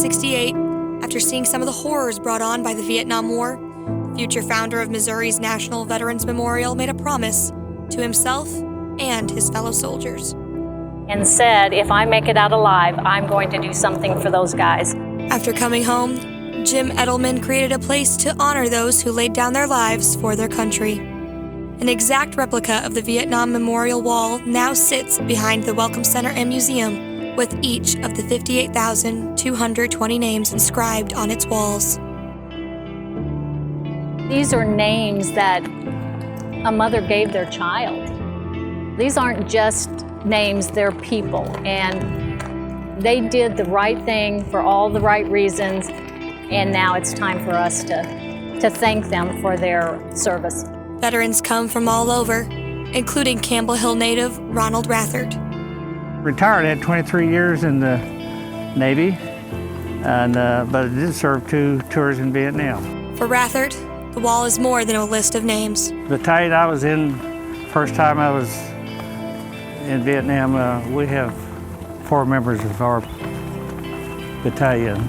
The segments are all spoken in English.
1968, after seeing some of the horrors brought on by the Vietnam War, the future founder of Missouri's National Veterans Memorial made a promise to himself and his fellow soldiers. And said, if I make it out alive, I'm going to do something for those guys. After coming home, Jim Edelman created a place to honor those who laid down their lives for their country. An exact replica of the Vietnam Memorial Wall now sits behind the Welcome Center and Museum, with each of the 58,220 names inscribed on its walls. These are names that a mother gave their child. These aren't just names, they're people, and they did the right thing for all the right reasons, and now it's time for us to thank them for their service. Veterans come from all over, including Campbell Hill native Ronald Rathert. Retired, had 23 years in the Navy, and but I did serve 2 tours in Vietnam. For Rathert, the wall is more than a list of names. The battalion I was in, first time I was in Vietnam, we have 4 members of our battalion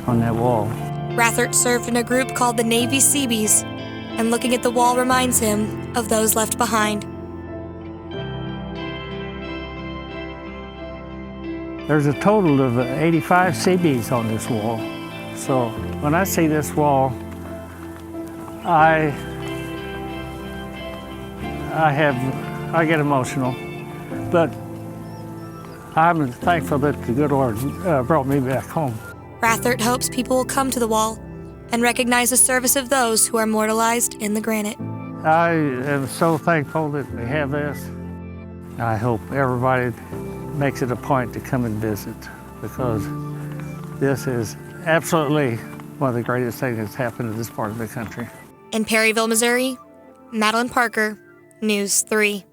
on that wall. Rathert served in a group called the Navy Seabees, and looking at the wall reminds him of those left behind. There's a total of 85 Seabees on this wall. So when I see this wall, I get emotional, but I'm thankful that the good Lord brought me back home. Rathert hopes people will come to the wall and recognize the service of those who are immortalized in the granite. I am so thankful that we have this. I hope everybody makes it a point to come and visit, because this is absolutely one of the greatest things that's happened in this part of the country. In Perryville, Missouri, Madeline Parker, News 3.